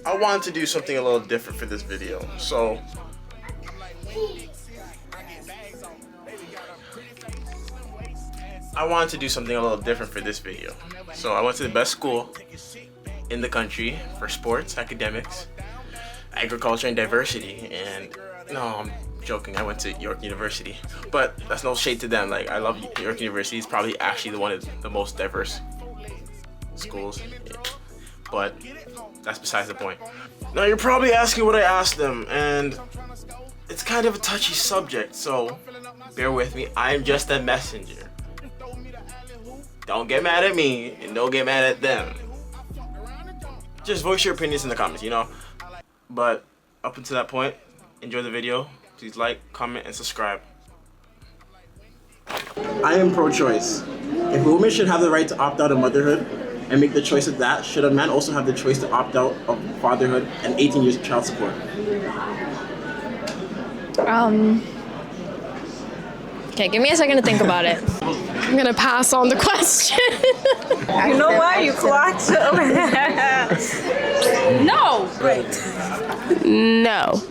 I wanted to do something a little different for this video. So I went to the best school in the country for sports, academics, agriculture, and diversity. And no, I'm joking, I went to York University, but that's no shade to them. Like, I love York University. It's probably actually one of the most diverse schools, but that's besides the point. Now you're probably asking what I asked them, and it's kind of a touchy subject, so bear with me. I'm just a messenger. Don't get mad at me and don't get mad at them. Just voice your opinions in the comments, you know? But up until that point, enjoy the video. Please like, comment, and subscribe. I am pro-choice. If a woman should have the right to opt out of motherhood and make the choice of that, should a man also have the choice to opt out of fatherhood and 18 years of child support? Okay, give me a second to think about it. I'm gonna pass on the question. You know why you clocked? No. Great. No.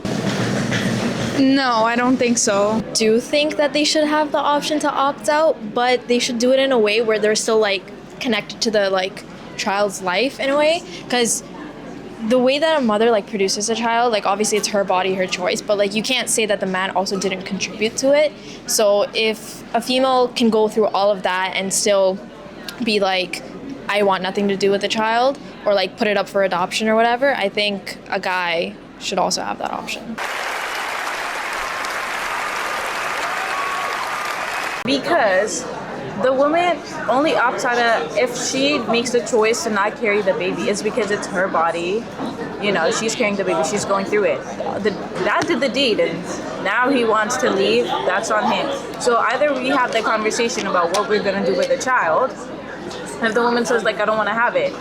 No, I don't think so. I do think that they should have the option to opt out, but they should do it in a way where they're still like connected to the like child's life in a way, because the way that a mother like produces a child, like obviously it's her body, her choice, but like you can't say that the man also didn't contribute to it. So if a female can go through all of that and still be like, I want nothing to do with the child, or like put it up for adoption or whatever, I think a guy should also have that option. Because the woman only opts out of if she makes the choice to not carry the baby. It's because it's her body. You know, she's carrying the baby. She's going through it. Dad did the deed, and now he wants to leave. That's on him. So either we have the conversation about what we're gonna do with the child. If the woman says like, I don't want to have it,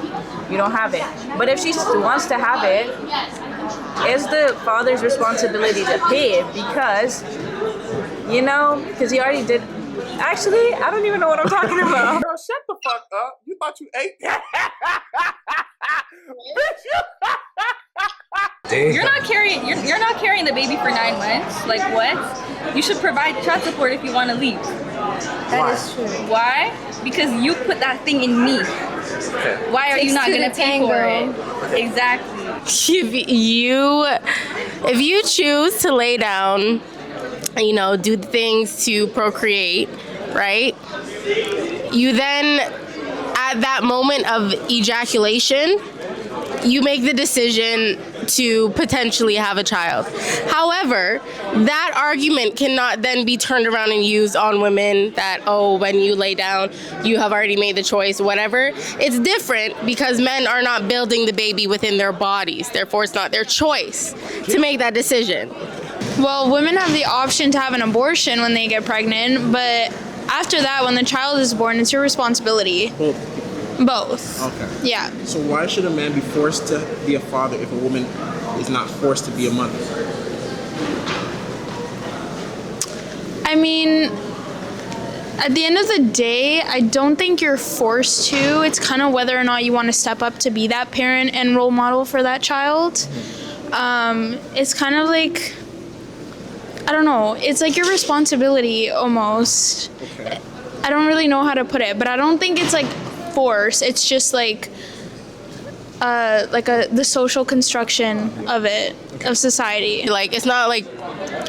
you don't have it. But if she wants to have it, it's the father's responsibility to pay it, because, you know, because he already did. Actually, I don't even know what I'm talking about. Girl, shut the fuck up. You thought you ate that? You're not carrying the baby for 9 months. Like what? You should provide child support if you want to leave. That is true. Why? Because you put that thing in me. Okay. Why are you not gonna pay for it? Exactly. If you choose to lay down, you know, do things to procreate, right? You then, at that moment of ejaculation, you make the decision to potentially have a child. However, that argument cannot then be turned around and used on women that, oh, when you lay down, you have already made the choice, whatever. It's different because men are not building the baby within their bodies. Therefore, it's not their choice to make that decision. Well, women have the option to have an abortion when they get pregnant, but after that, when the child is born, it's your responsibility. Both. Okay. Yeah. So why should a man be forced to be a father if a woman is not forced to be a mother? I mean, at the end of the day, I don't think you're forced to. It's kind of whether or not you want to step up to be that parent and role model for that child. It's kind of like, I don't know, it's like your responsibility almost. Okay. I don't really know how to put it, but I don't think it's like force. It's just like the social construction of it, of society. Like, it's not like,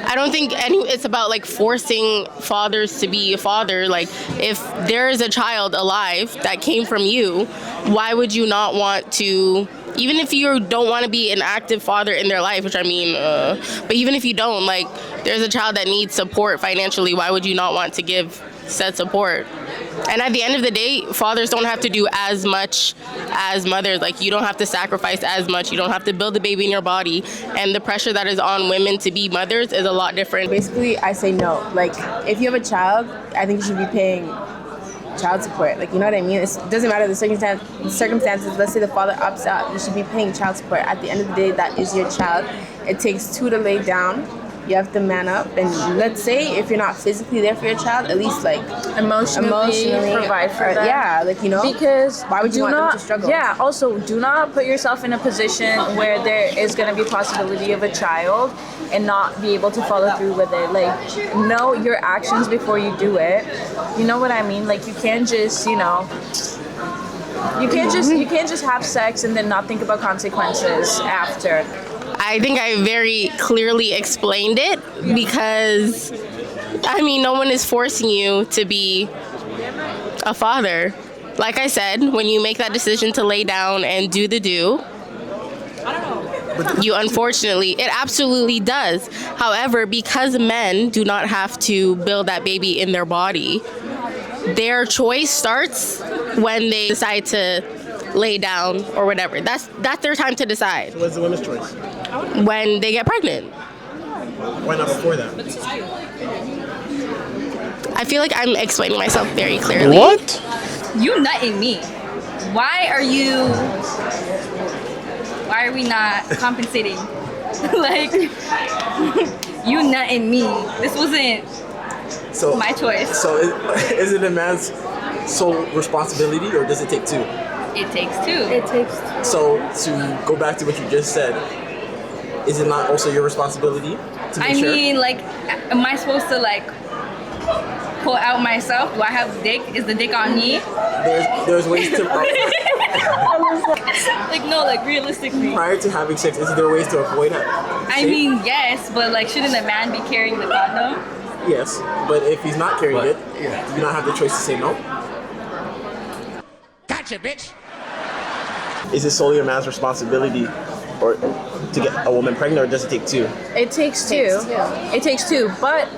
I don't think it's about like forcing fathers to be a father. Like, if there is a child alive that came from you, why would you not want to, even if you don't want to be an active father in their life, which I mean, but even if you don't, like, there's a child that needs support financially, why would you not want to give said support? And at the end of the day, fathers don't have to do as much as mothers. Like, you don't have to sacrifice as much. You don't have to build a baby in your body. And the pressure that is on women to be mothers is a lot different. Basically, I say no. Like, if you have a child, I think you should be paying child support. Like, you know what I mean? It doesn't matter the circumstances. Let's say the father opts out. You should be paying child support. At the end of the day, that is your child. It takes two to lay down. you have to man up, and let's say if you're not physically there for your child, at least like Emotionally provide for them. Yeah, like, you know, Because why would you do want not, them to struggle? Yeah, also do not put yourself in a position where there is going to be possibility of a child and not be able to follow through with it. Like, know your actions before you do it. You know what I mean? Like, you can't just, you know, you can't just have sex and then not think about consequences after. I think I very clearly explained it because, I mean, no one is forcing you to be a father. Like I said, when you make that decision to lay down and do the do, you unfortunately, it absolutely does. However, because men do not have to build that baby in their body, their choice starts when they decide to lay down or whatever. That's their time to decide. So what's the woman's choice? When they get pregnant. Why not before that? I feel like I'm explaining myself very clearly. What? You nutting me. Why are we not compensating? Like, you nutting me. This wasn't my choice. So is it a man's sole responsibility, or does it take two? It takes two. It takes. So to go back to what you just said, is it not also your responsibility to make I sure? mean, like, am I supposed to, like, pull out myself? Do I have dick? Is the dick on me? There's ways to Like, no, like, realistically. prior to having sex. Is there ways to avoid it? I mean, yes, but, like, shouldn't a man be carrying the condom? Yes, but if he's not carrying it, do you not have the choice to say no? Gotcha, bitch. Is it solely a man's responsibility, or to get a woman pregnant, or does it take two? It takes two. It takes two. But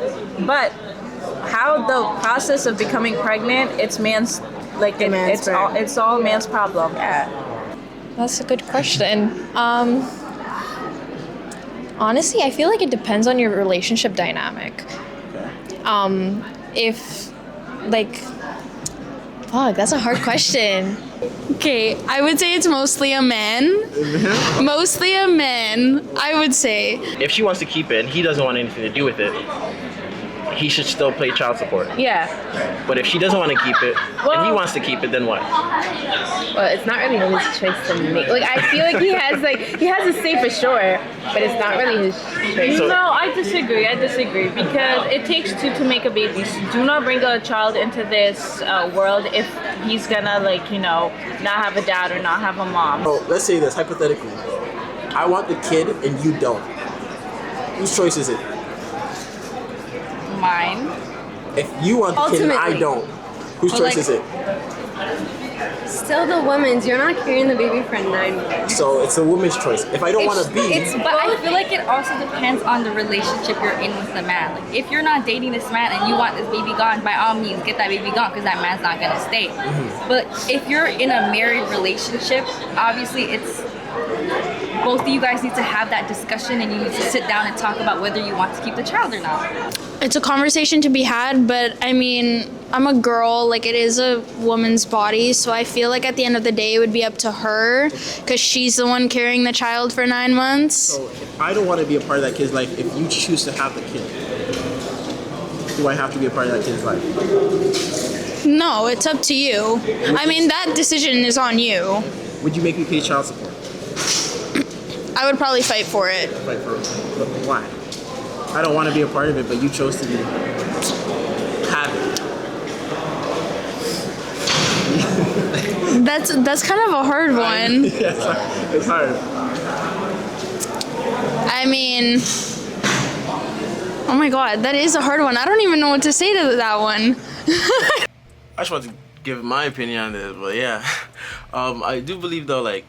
how the process of becoming pregnant, it's man's, like, it's all man's problem. Yeah. That's a good question. Honestly, I feel like it depends on your relationship dynamic. If, like, fuck, that's a hard question. Okay, I would say it's mostly a man. Mostly a man, I would say. If she wants to keep it and he doesn't want anything to do with it, he should still pay child support. Yeah. But if she doesn't want to keep it and he wants to keep it, then what? Well, it's not really his choice to make. Like, I feel like he has a say for sure, but it's not really his choice. So- No, I disagree because it takes two to make a baby. So do not bring a child into this world if he's gonna, like, you know, not have a dad or not have a mom. Oh, let's say this hypothetically. I want the kid and you don't. Whose choice is it? Mine. If you want the kid and I Ultimately. don't, whose Well, choice like- is it? Still the woman's. You're not carrying the baby for 9 months. So it's a woman's choice. If I don't want to be, But I feel like it also depends on the relationship you're in with the man. Like, if you're not dating this man and you want this baby gone, by all means, get that baby gone because that man's not gonna stay. But if you're in a married relationship, obviously it's both of you guys need to have that discussion and you need to sit down and talk about whether you want to keep the child or not. It's a conversation to be had, but I mean, I'm a girl, like, it is a woman's body, so I feel like at the end of the day it would be up to her because she's the one carrying the child for 9 months. so if I don't want to be a part of that kid's life, if you choose to have the kid, do I have to be a part of that kid's life? No, it's up to you. I mean, that decision is on you. Would you make me pay child support? I would probably fight for it. Like, but why? I don't want to be a part of it, but you chose to have it. That's kind of a hard one. Yeah, it's hard. I mean, oh my god, that is a hard one. I don't even know what to say to that one. I just want to give my opinion on this, but yeah, I do believe though, like,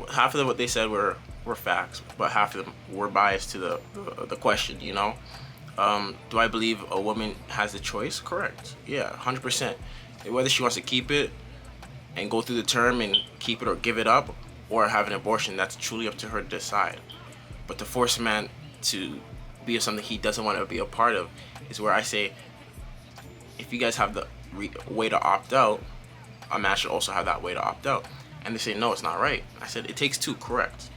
half of them, what they said were facts, but half of them were biased to the question. You know, do I believe a woman has the choice? Correct. Yeah, 100%. Whether she wants to keep it and go through the term and keep it or give it up, or have an abortion, that's truly up to her to decide. But to force a man to be something he doesn't want to be a part of is where I say, if you guys have the way to opt out, a man should also have that way to opt out. And they say, no, it's not right. I said, it takes two, correct.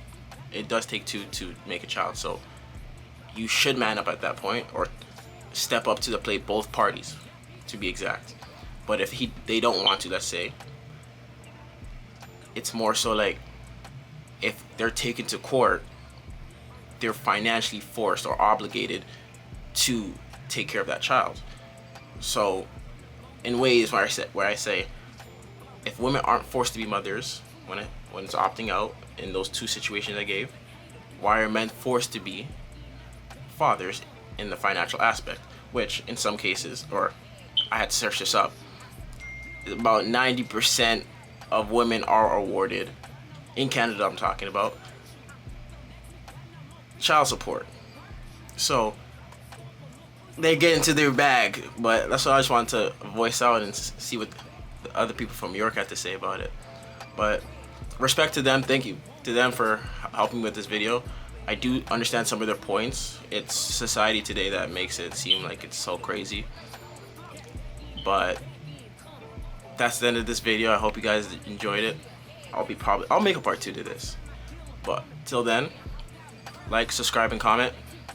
It does take two to make a child. So you should man up at that point, or step up to the plate, both parties, to be exact. But if they don't want to, let's say, it's more so like if they're taken to court, they're financially forced or obligated to take care of that child. So in ways where I say if women aren't forced to be mothers when it's opting out in those two situations I gave, why are men forced to be fathers in the financial aspect? Which in some cases, or I had to search this up, about 90% of women are awarded, in Canada I'm talking about, child support. So they get into their bag, but that's what I just wanted to voice out and see what the other people from New York had to say about it. But respect to them, thank you to them for helping with this video. I do understand some of their points. It's society today that makes it seem like it's so crazy. But that's the end of this video. I hope you guys enjoyed it. I'll make a part 2 to this. But till then, like, subscribe, and comment.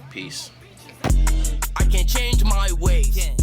Peace. I can't change my ways.